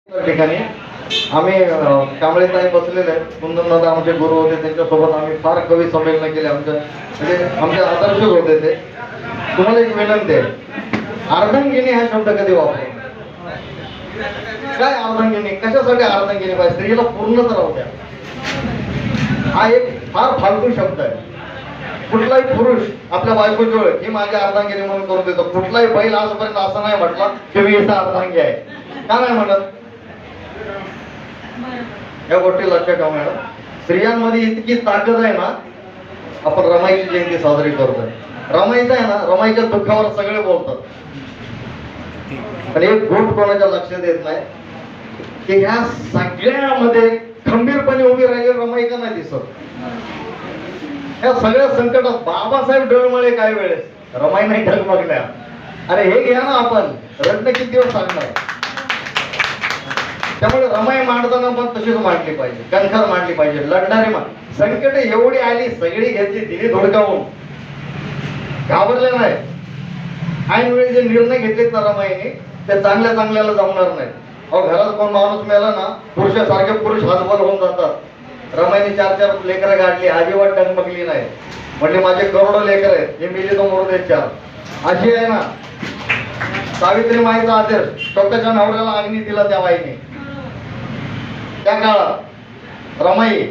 ठिकाणी आम्ही कांबळेताई बसलेले आहेत. कुंदनदादा आमचे गुरु होते, त्यांच्यासोबत आम्ही फार कवी संमेलन केले. आमचे आदर्श होते ते. तुम्हाला एक विनंती आहे, अर्धांगिनी हा शब्द कधी वापरा. काय अर्धांगिनी, कशासाठी अर्धांगिनी पाहिजे? स्त्रीला पूर्णच राहू द्या. हा एक फार फालतू शब्द आहे. कुठलाही पुरुष आपल्या बायकोची ओळख ही माझी अर्धांगिनी म्हणून करून देतो. कुठलाही बैल आजपर्यंत असं नाही म्हटला की मी याचा अर्धांगी आहे. का नाही म्हणत? या गोष्टी लक्षात ठेवा मॅडम. स्त्रियांमध्ये इतकी ताकद आहे ना. आपण रमाईची जयंती साजरी करतोय. रमाईचं आहे ना, रमाईच्या दुःखावर सगळे बोलतात, पण एक गोष्ट कोणाच्या लक्षात येत नाही की ह्या सगळ्यामध्ये खंबीरपणे उभी राहिली रमाई का नाही दिसत. या सगळ्या संकटात बाबासाहेब डळमळे काय वेळेस रमाई नाही ढगमगल्या. अरे हे घ्या ना, आपण रडणं किती दिवस सांगणार. त्यामुळे रमाई मांडताना पण तशीच मांडली पाहिजे, कणखर मांडली पाहिजे, लढणारी संकट एवढी आली सगळी घेतली, दिली धोडकावून, घाबरले नाही. ऐन वेळी जे निर्णय घेतलेत ना रमाईने, ते चांगल्या चांगल्याला जमणार नाही. अहो घरात कोण माणूस मेला ना, पुरुषासारखे पुरुष हातबल होऊन जातात. रमाईने 4-4 लेकरं गाडली, अजिबात डगमगली नाही. म्हणजे माझे करोडो लेकर आहेत, हे मिली तो मरू देत 4. अशी आहे ना सावित्री माईचा आदेश, स्वतःच्या नवऱ्याला अग्नी दिला त्या बाईने. त्या काळात रमाई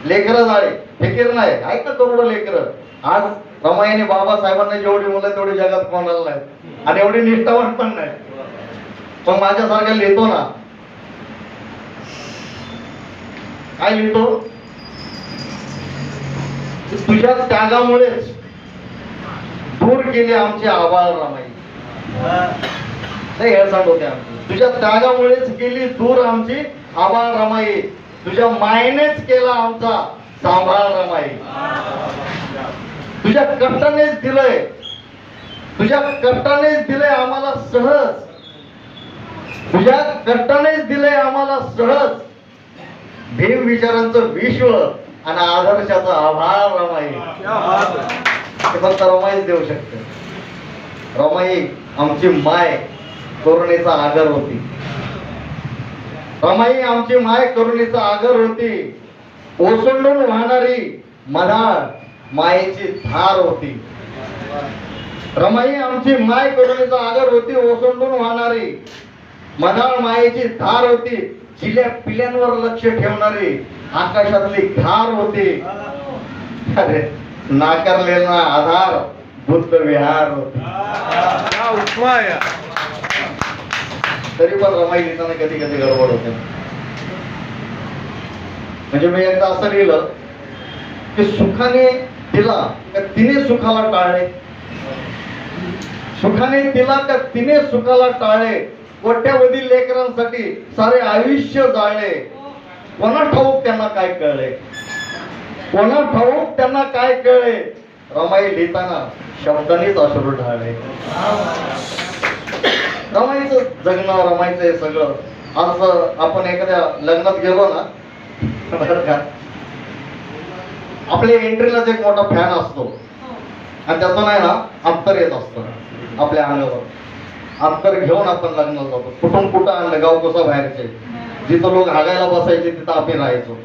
लेकर जाळे फिकीर नाही, आहेत ना करोडो लेकर. आज रमाईने बाबासाहेबांना जेवढी मुलं तेवढी जगात कोणाला नाही, आणि एवढी निष्ठावान पण नाही. पण माझ्यासारख्या लिहितो ना, काय लिहितो, तुझ्या त्यागामुळेच दूर केले आमचे आभाळ रमाई. नाही हेळसांड होते आमची. तुझ्या त्यागामुळेच गेली दूर आमची आभाळ रमाई. तुझ्या मायेनेच केला आमचा सांभाळ रमाई. तुझ्या कष्टानेच दिलंय, तुझ्या कष्टानेच दिलंय आम्हाला सहज. तुझ्या कष्टानेच दिलंय आम्हाला सहज. भीम विचारांचं विश्व आणि आदर्शाचा आभार रमाई. हे फक्त रमाईच देऊ शकते. रमाई आमची माय करुणेचा आगर होती. रमाई आमची माय करुणेचा आगर होती. ओसंडून वाहणारी मधाळ मायेची धार होती. रमाई आमची माय करुणेचा आगर होती. ओसंडून वाहणारी मधाळ मायेची धार होती. जिल्या पिल्यांवर लक्ष ठेवणारी आकाशातली धार होती. अरे नाकारलेला आधार बुद्ध विहार होती. तरी पण रमाई लिहिताना कधी कधी गडबड होते. म्हणजे मी एकदा असं लिहिलं की सुखाने तिला का तिने सुखाला टाळले. सुखाने तिला का तिने सुखाला टाळले. कोट्यावधी लेकरांसाठी सारे आयुष्य जाळले. कोणा ठाऊक त्यांना काय कळले, कोणा ठाऊक त्यांना काय कळले. रमाई लिहिताना शब्दांनीच अश्रू ढाळले. रमाईचं जगणं, रमाईचं हे सगळं. आज आपण एखाद्या लग्नात गेलो ना, आपल्या एंट्रीलाच एक मोठा फॅन असतो, आणि त्याचं नाही ना अत्तर येत असतं आपल्या अंगावर. अत्तर घेऊन आपण लग्नाला जातो. कुठून कुठं आणलं, गाव कसं बाहेरचे, जिथं लोक हागायला बसायचे तिथं आपण राहायचो.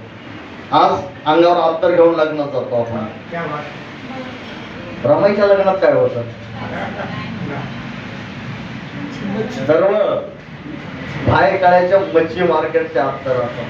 आज अंगावर अत्तर घेऊन लग्नात जातो आपण. रमाईच्या लग्नात काय होतं, सर्व बाहेर काढायच्या मच्छी मार्केटच्या अत्तर असतात.